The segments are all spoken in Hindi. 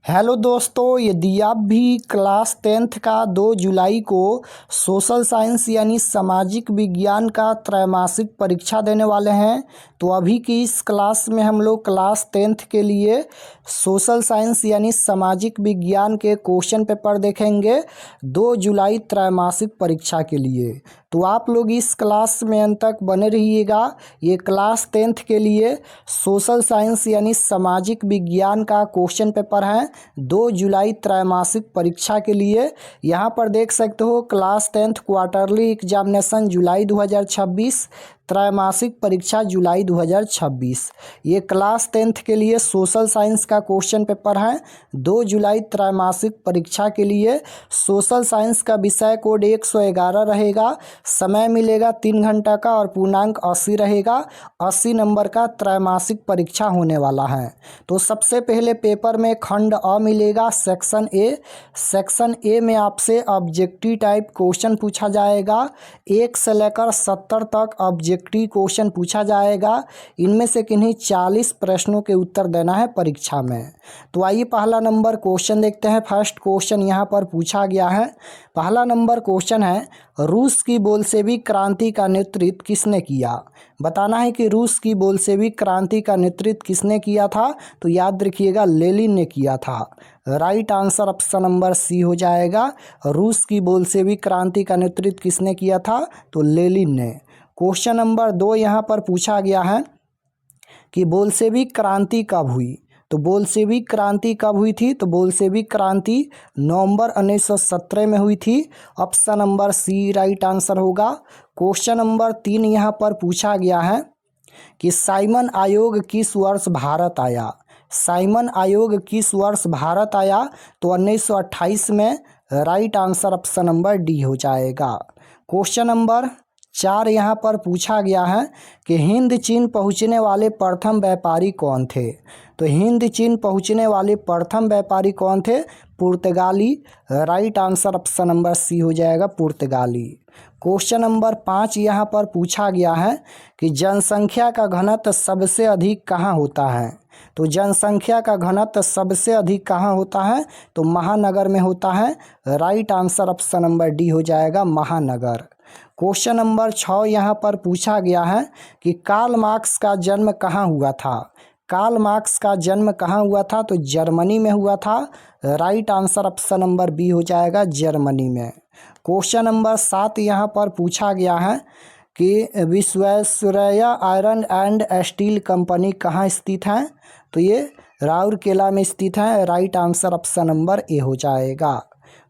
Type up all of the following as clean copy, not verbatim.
हेलो दोस्तों, यदि आप भी क्लास 10th का 2 जुलाई को सोशल साइंस यानी सामाजिक विज्ञान का त्रैमासिक परीक्षा देने वाले हैं तो अभी की इस क्लास में हम लोग क्लास 10th के लिए सोशल साइंस यानी सामाजिक विज्ञान के क्वेश्चन पेपर देखेंगे 2 जुलाई त्रैमासिक परीक्षा के लिए। तो आप लोग इस क्लास में अंत तक बने रहिएगा। ये क्लास 10th के लिए सोशल साइंस यानी सामाजिक विज्ञान का क्वेश्चन पेपर है 2 जुलाई त्रैमासिक परीक्षा के लिए। यहाँ पर देख सकते हो क्लास 10th क्वार्टरली एग्जामिनेशन जुलाई 2026, त्रैमासिक परीक्षा जुलाई 2026। ये क्लास 10th के लिए सोशल साइंस का क्वेश्चन पेपर है 2 जुलाई त्रैमासिक परीक्षा के लिए। सोशल साइंस का विषय कोड 111 रहेगा, समय मिलेगा 3 घंटा का और पूर्णांक 80 रहेगा। 80 नंबर का त्रैमासिक परीक्षा होने वाला है। तो सबसे पहले पेपर में खंड अ मिलेगा, सेक्शन ए। सेक्शन ए में आपसे ऑब्जेक्टिव टाइप क्वेश्चन पूछा जाएगा। 1 से लेकर 70 तक ऑब्जेक्टिव क्वेश्चन पूछा जाएगा। इनमें से किन्हीं 40 प्रश्नों के उत्तर देना है परीक्षा में। तो आइए पहला नंबर क्वेश्चन देखते हैं। फर्स्ट क्वेश्चन यहाँ पर पूछा गया है। पहला नंबर क्वेश्चन है, रूस की बोल्शेविक क्रांति का नेतृत्व किसने किया? बताना है कि रूस की बोल्शेविक क्रांति का नेतृत्व किसने किया था। तो याद रखिएगा लेनिन ने किया था। Right answer option number C हो जाएगा। रूस की बोल्शेविक क्रांति का नेतृत्व किसने किया था? तो लेनिन ने। क्वेश्चन नंबर 2 यहाँ पर पूछा गया है कि बोल्शेविक क्रांति कब हुई? तो बोल्शेविक क्रांति कब हुई थी? तो बोल्शेविक क्रांति नवंबर 1917 में हुई थी। Option number C right answer होगा। क्वेश्चन नंबर 3 यहाँ पर पूछा गया है कि साइमन आयोग किस वर्ष भारत आया? साइमन आयोग किस वर्ष भारत आया? तो 1928 में। Right answer option number D हो जाएगा। क्वेश्चन नंबर 4 यहाँ पर पूछा गया है कि हिंद चीन पहुँचने वाले प्रथम व्यापारी कौन थे? तो हिंद चीन पहुँचने वाले प्रथम व्यापारी कौन थे? पुर्तगाली। Right answer option number C हो जाएगा, पुर्तगाली। क्वेश्चन नंबर 5 यहाँ पर पूछा गया है कि जनसंख्या का घनत्व सबसे अधिक कहाँ होता है? तो जनसंख्या का घनत्व सबसे अधिक कहाँ होता है? तो महानगर में होता है। Right answer option number D हो जाएगा, महानगर। क्वेश्चन नंबर 6 यहाँ पर पूछा गया है कि कार्ल मार्क्स का जन्म कहाँ हुआ था? कार्ल मार्क्स का जन्म कहाँ हुआ था? तो जर्मनी में हुआ था। Right answer option number B हो जाएगा, जर्मनी में। क्वेश्चन नंबर 7 यहाँ पर पूछा गया है कि Visvesvaraya iron and steel company कहाँ स्थित है? तो ये राउरकेला में स्थित है। Right answer option number A हो जाएगा।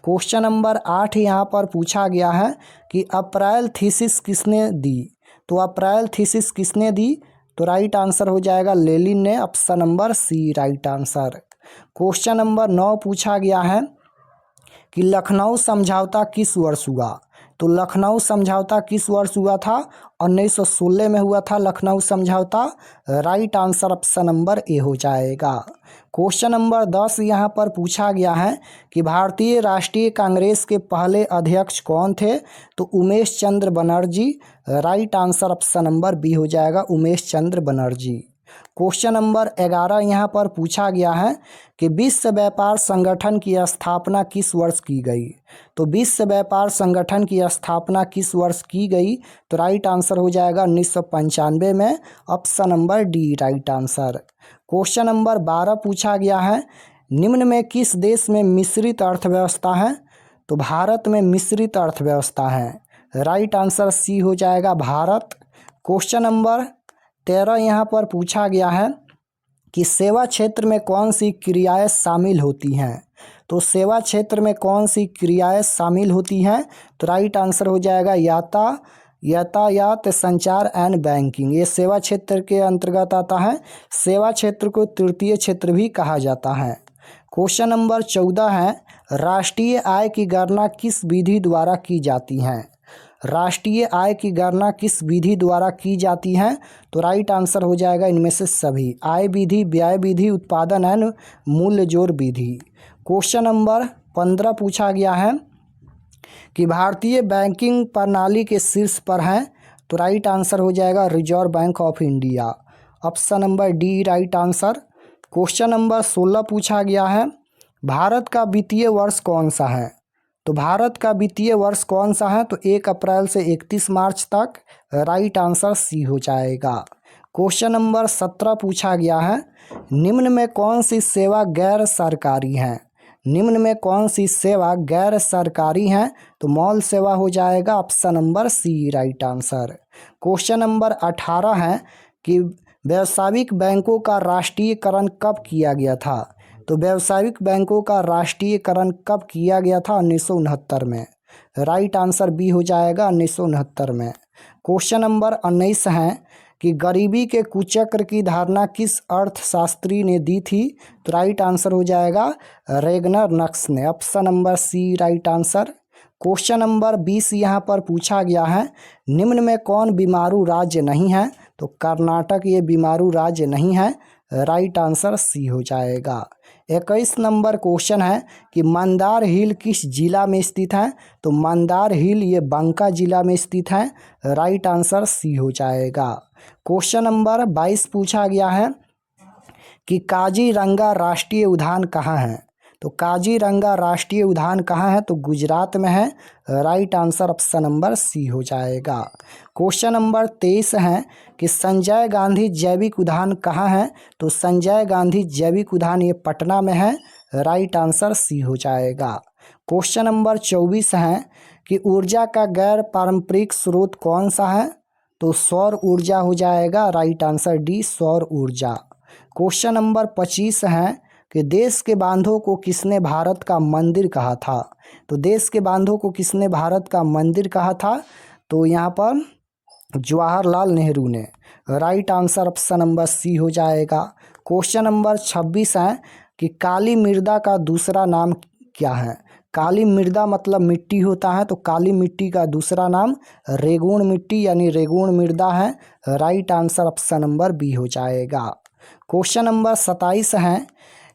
क्वेश्चन नंबर 8 यहाँ पर पूछा गया है कि अप्रैल थीसिस किसने दी? तो अप्रैल थीसिस किसने दी? तो राइट आंसर हो जाएगा लेनिन ने। Option number C right answer. Question number 9 पूछा गया है कि लखनऊ समझौता किस वर्ष हुआ? तो लखनऊ समझौता किस वर्ष हुआ था? 1916 में हुआ था लखनऊ समझौता। Right answer option number A हो जाएगा। क्वेश्चन नंबर 10 यहाँ पर पूछा गया है कि भारतीय राष्ट्रीय कांग्रेस के पहले अध्यक्ष कौन थे? तो Umesh Chandra Banerjee. Right answer option number B हो जाएगा, उमेश चंद्र बनर्जी। क्वेश्चन नंबर 11 यहाँ पर पूछा गया है कि विश्व व्यापार संगठन की स्थापना किस वर्ष की गई? तो विश्व व्यापार संगठन की स्थापना किस वर्ष की गई? तो राइट आंसर हो जाएगा 1995 में। Option number D right answer. Question number 12 पूछा गया है, निम्न में किस देश में मिश्रित अर्थव्यवस्था है? तो भारत में मिश्रित अर्थव्यवस्था है। राइट आंसर सी हो जाएगा, भारत। क्वेश्चन नंबर 13 यहाँ पर पूछा गया है कि सेवा क्षेत्र में कौन सी क्रियाएं शामिल होती हैं? तो सेवा क्षेत्र में कौन सी क्रियाएं शामिल होती हैं? तो राइट आंसर हो जाएगा यातायात, संचार एंड बैंकिंग। ये सेवा क्षेत्र के अंतर्गत आता है। सेवा क्षेत्र को तृतीय क्षेत्र भी कहा जाता है। क्वेश्चन नंबर 14 है, राष्ट्रीय आय की गणना किस विधि द्वारा की जाती है? राष्ट्रीय आय की गणना किस विधि द्वारा की जाती है? तो राइट आंसर हो जाएगा इनमें से सभी, आय विधि, व्यय विधि, उत्पादन एवं मूल्य जोड़ विधि। क्वेश्चन नंबर 15 पूछा गया है कि भारतीय बैंकिंग प्रणाली के शीर्ष पर है? तो राइट आंसर हो जाएगा reserve bank of India. Option number D right answer. Question number 16 पूछा गया है भारत का वित्तीय वर्ष कौन सा है? तो भारत का वित्तीय वर्ष कौन सा है? तो 1 अप्रैल से 31 मार्च तक। राइट आंसर सी हो जाएगा। क्वेश्चन नंबर 17 पूछा गया है, निम्न में कौन सी सेवा गैर सरकारी है? निम्न में कौन सी सेवा गैर सरकारी है? तो मॉल सेवा हो जाएगा, option number C right answer. Question number 18 है कि व्यावसायिक बैंकों का राष्ट्रीयकरण कब किया गया था? तो व्यावसायिक बैंकों का राष्ट्रीयकरण कब किया गया था? 1969 में। राइट आंसर बी हो जाएगा, 1969 में। क्वेश्चन नंबर 19 है कि गरीबी के कुचक्र की धारणा किस अर्थशास्त्री ने दी थी? तो राइट आंसर हो जाएगा रेगनर नक्स ने, option number C right answer. Question number 20 यहाँ पर पूछा गया है, निम्न में कौन बीमारू राज्य नहीं है? तो कर्नाटक ये बीमारू राज्य नहीं है। राइट आंसर सी हो जाएगा। 21 नंबर क्वेश्चन है कि मंदार हिल किस जिला में स्थित है? तो मंदार हिल ये बांका जिला में स्थित है। राइट आंसर सी हो जाएगा। क्वेश्चन नंबर 22 पूछा गया है कि काजीरंगा राष्ट्रीय उद्यान कहाँ है? तो काजीरंगा राष्ट्रीय उद्यान कहाँ है? तो गुजरात में है। Right answer option number C हो जाएगा। क्वेश्चन नंबर 23 है कि संजय गांधी जैविक उद्यान कहाँ है? तो संजय गांधी जैविक उद्यान ये पटना में है। राइट आंसर सी हो जाएगा। क्वेश्चन नंबर 24 है कि ऊर्जा का गैर पारंपरिक स्रोत कौन सा है? तो सौर ऊर्जा हो जाएगा। राइट आंसर डी सौर ऊर्जा। क्वेश्चन नंबर 25 है कि देश के बांधों को किसने भारत का मंदिर कहा था? तो देश के बांधों को किसने भारत का मंदिर कहा था? तो यहाँ पर जवाहरलाल नेहरू ने। Right answer option number C हो जाएगा। क्वेश्चन नंबर 26 है कि काली मृदा का दूसरा नाम क्या है? काली मृदा मतलब मिट्टी होता है, तो काली मिट्टी का दूसरा नाम रेगूण मिट्टी यानी रेगूण मृदा है। Right answer option number B हो जाएगा। क्वेश्चन नंबर 27 है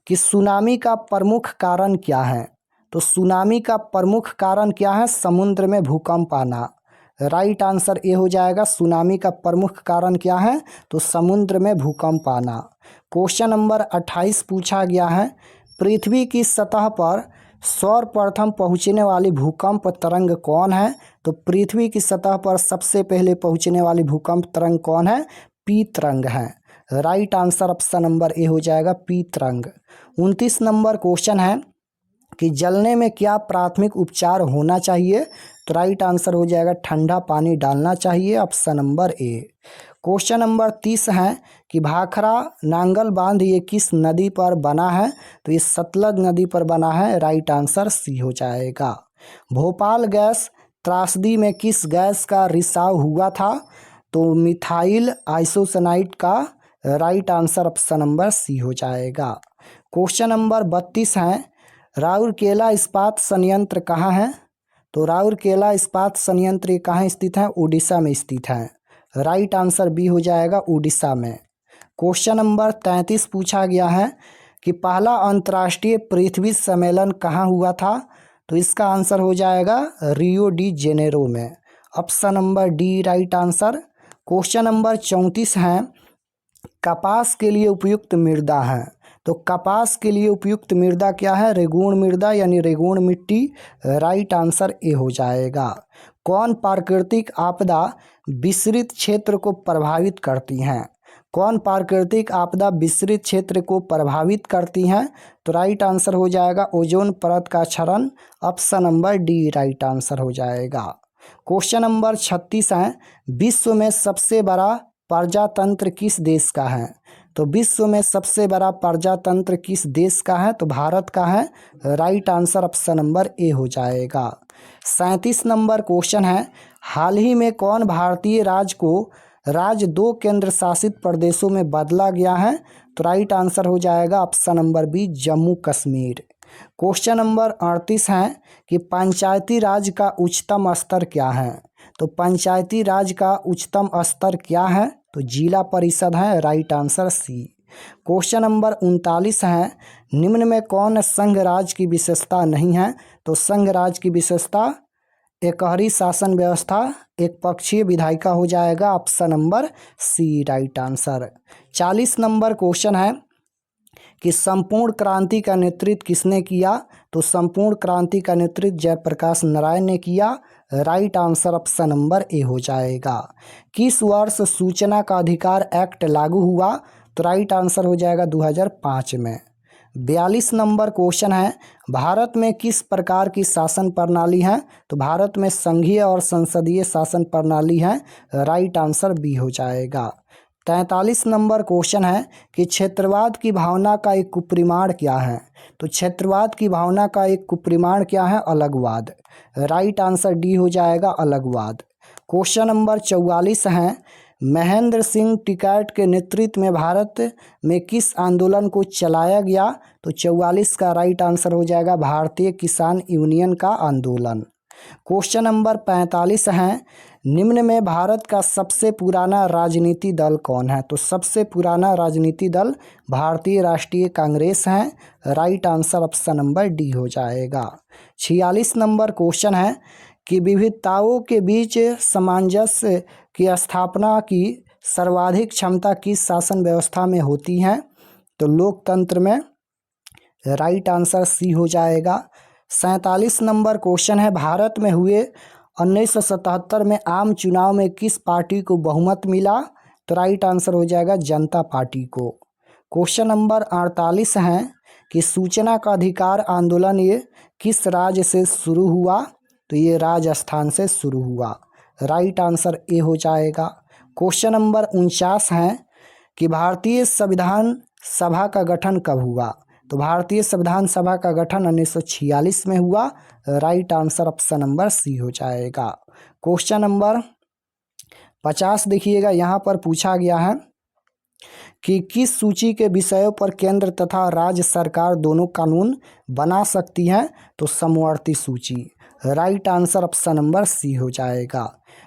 कि सुनामी का प्रमुख कारण क्या है? तो सुनामी का प्रमुख कारण क्या है? समुद्र में भूकंप आना। राइट आंसर ए हो जाएगा। सुनामी का प्रमुख कारण क्या है? तो समुद्र में भूकंप आना। क्वेश्चन नंबर 28 पूछा गया है, पृथ्वी की सतह पर सर्वप्रथम पहुंचने वाली भूकंप तरंग कौन है? तो पृथ्वी की सतह पर सबसे पहले पहुंचने वाली भूकंप तरंग कौन है? पी तरंग है। Right answer option number A हो जाएगा, पी तरंग। 29 नंबर क्वेश्चन है कि जलने में क्या प्राथमिक उपचार होना चाहिए? तो राइट आंसर हो जाएगा ठंडा पानी डालना चाहिए, option number A. Question number 30 है कि भाखड़ा नांगल बांध ये किस नदी पर बना है? तो ये सतलज नदी पर बना है। राइट आंसर सी हो जाएगा। भोपाल गैस त्रासदी में किस गैस का रिसाव हुआ था? तो मिथाइल आइसोसाइनाइड का। Right answer option number C हो जाएगा। क्वेश्चन नंबर 32 है, राउरकेला इस्पात संयंत्र कहाँ है? तो राउरकेला इस्पात संयंत्र कहाँ स्थित है? उड़ीसा में स्थित है। राइट आंसर बी हो जाएगा, उड़ीसा में। क्वेश्चन नंबर 33 पूछा गया है कि पहला अंतर्राष्ट्रीय पृथ्वी सम्मेलन कहाँ हुआ था? तो इसका आंसर हो जाएगा रियो डी जेनेरो में, option number D right answer. Question number 34 है, कपास के लिए उपयुक्त मृदा है। तो कपास के लिए उपयुक्त मृदा क्या है? रेगूण मृदा यानी रेगूण मिट्टी। राइट आंसर ए हो जाएगा। कौन प्राकृतिक आपदा विस्तृत क्षेत्र को प्रभावित करती हैं? कौन प्राकृतिक आपदा विस्तृत क्षेत्र को प्रभावित करती हैं? तो राइट आंसर हो जाएगा ओजोन परत का क्षरण, option number D right answer हो जाएगा। क्वेश्चन नंबर 36 है, विश्व में सबसे बड़ा प्रजातंत्र किस देश का है? तो विश्व में सबसे बड़ा प्रजातंत्र किस देश का है? तो भारत का है। Right answer option number A हो जाएगा। 37 नंबर क्वेश्चन है, हाल ही में कौन भारतीय राज्य को राज्य 2 केंद्र शासित प्रदेशों में बदला गया है? तो राइट आंसर हो जाएगा option number B Jammu Kashmir. Question number 38 है कि पंचायती राज का उच्चतम स्तर क्या है? तो पंचायती राज का उच्चतम स्तर क्या है? तो जिला परिषद है। Right answer C. Question number 39 है, निम्न में कौन संघ राज की विशेषता नहीं है? तो संघ राज की विशेषता एकहरी शासन व्यवस्था, एक पक्षीय विधायिका हो जाएगा, option number C right answer. 40 number question है कि संपूर्ण क्रांति का नेतृत्व किसने किया? तो संपूर्ण क्रांति का नेतृत्व जयप्रकाश नारायण ने किया। Right answer option number A हो जाएगा। किस वर्ष सूचना का अधिकार एक्ट लागू हुआ? तो राइट आंसर हो जाएगा 2005 में। 42 नंबर क्वेश्चन है, भारत में किस प्रकार की शासन प्रणाली है? तो भारत में संघीय और संसदीय शासन प्रणाली है। राइट आंसर बी हो जाएगा। 43 नंबर क्वेश्चन है कि क्षेत्रवाद की भावना का एक कुप्रमाण क्या है? तो क्षेत्रवाद की भावना का एक कुप्रमाण क्या है? अलगवाद। राइट आंसर डी हो जाएगा, अलगवाद। क्वेश्चन नंबर 44 है, महेंद्र सिंह टिकैत के नेतृत्व में भारत में किस आंदोलन को चलाया गया? तो 44 का राइट आंसर हो जाएगा भारतीय किसान यूनियन का आंदोलन। क्वेश्चन नंबर 45 है, निम्न में भारत का सबसे पुराना राजनीति दल कौन है? तो सबसे पुराना राजनीति दल भारतीय राष्ट्रीय कांग्रेस है। Right answer option number D हो जाएगा। 46 नंबर क्वेश्चन है कि विविधताओं के बीच सामंजस्य की स्थापना की सर्वाधिक क्षमता किस शासन व्यवस्था में होती है? तो लोकतंत्र में। राइट आंसर सी हो जाएगा। 47 नंबर क्वेश्चन है, भारत में हुए 1977 में आम चुनाव में किस पार्टी को बहुमत मिला? तो राइट आंसर हो जाएगा जनता पार्टी को। क्वेश्चन नंबर 48 है कि सूचना का अधिकार आंदोलन ये किस राज्य से शुरू हुआ? तो ये राजस्थान से शुरू हुआ। राइट आंसर ए हो जाएगा। क्वेश्चन नंबर 49 है कि भारतीय संविधान सभा का गठन कब हुआ? तो भारतीय संविधान सभा का गठन 1946 में हुआ। Right answer option number C हो जाएगा। क्वेश्चन नंबर 50 देखिएगा, यहाँ पर पूछा गया है कि किस सूची के विषयों पर केंद्र तथा राज्य सरकार दोनों कानून बना सकती हैं? तो समवर्ती सूची। Right answer option number C हो जाएगा।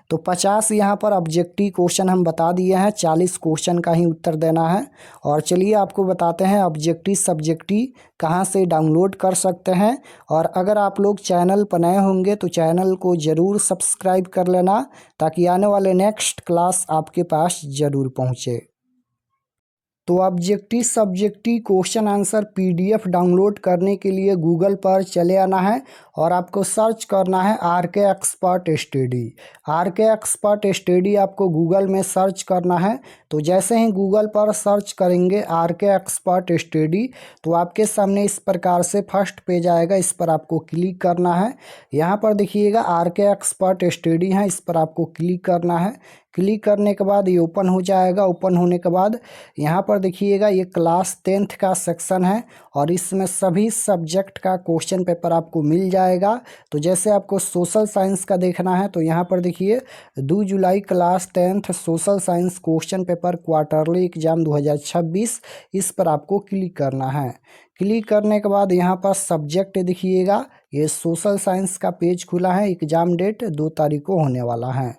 तो 50 यहाँ पर ऑब्जेक्टिव क्वेश्चन हम बता दिए हैं, 40 क्वेश्चन का ही उत्तर देना है। और चलिए आपको बताते हैं ऑब्जेक्टिव सब्जेक्टिव कहाँ से डाउनलोड कर सकते हैं। और अगर आप लोग चैनल पर नए होंगे तो चैनल को ज़रूर सब्सक्राइब कर लेना, ताकि आने वाले नेक्स्ट क्लास आपके पास ज़रूर पहुँचे। तो objective subjective question answer PDF download करने के लिए गूगल पर चले आना है और आपको सर्च करना है RK expert study. RK expert study आपको गूगल में सर्च करना है। तो जैसे ही गूगल पर सर्च करेंगे RK एक्सपर्ट स्टडी, तो आपके सामने इस प्रकार से फर्स्ट पेज आएगा। इस पर आपको क्लिक करना है। यहाँ पर देखिएगा RK एक्सपर्ट स्टडी है, इस पर आपको क्लिक करना है। क्लिक करने के बाद ये ओपन हो जाएगा। ओपन होने के बाद यहाँ पर देखिएगा ये क्लास 10th का सेक्शन है और इसमें सभी सब्जेक्ट का क्वेश्चन पेपर आपको मिल जाएगा। तो जैसे आपको सोशल साइंस का देखना है तो यहाँ पर देखिए 2 जुलाई class 10th social science question paper quarterly exam 2026, इस पर आपको क्लिक करना है। क्लिक करने के बाद यहाँ पर सब्जेक्ट देखिएगा, ये सोशल साइंस का पेज खुला है। एग्ज़ाम डेट 2 तारीख को होने वाला है।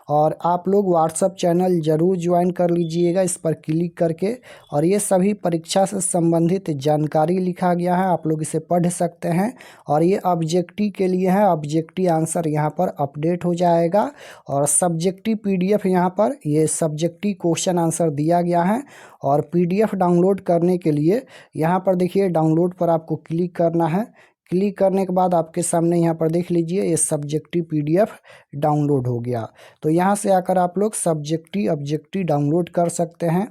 और आप लोग व्हाट्सएप चैनल ज़रूर ज्वाइन कर लीजिएगा इस पर क्लिक करके। और ये सभी परीक्षा से संबंधित जानकारी लिखा गया है, आप लोग इसे पढ़ सकते हैं। और ये ऑब्जेक्टिव के लिए है, ऑब्जेक्टिव आंसर यहाँ पर अपडेट हो जाएगा। और सब्जेक्टिव PDF यहाँ पर ये सब्जेक्टिव क्वेश्चन आंसर दिया गया है। और PDF डाउनलोड करने के लिए यहाँ पर देखिए डाउनलोड पर आपको क्लिक करना है। क्लिक करने के बाद आपके सामने यहाँ पर देख लीजिए ये सब्जेक्टिव PDF डाउनलोड हो गया। तो यहाँ से आकर आप लोग सब्जेक्टिव ऑब्जेक्टिव डाउनलोड कर सकते हैं।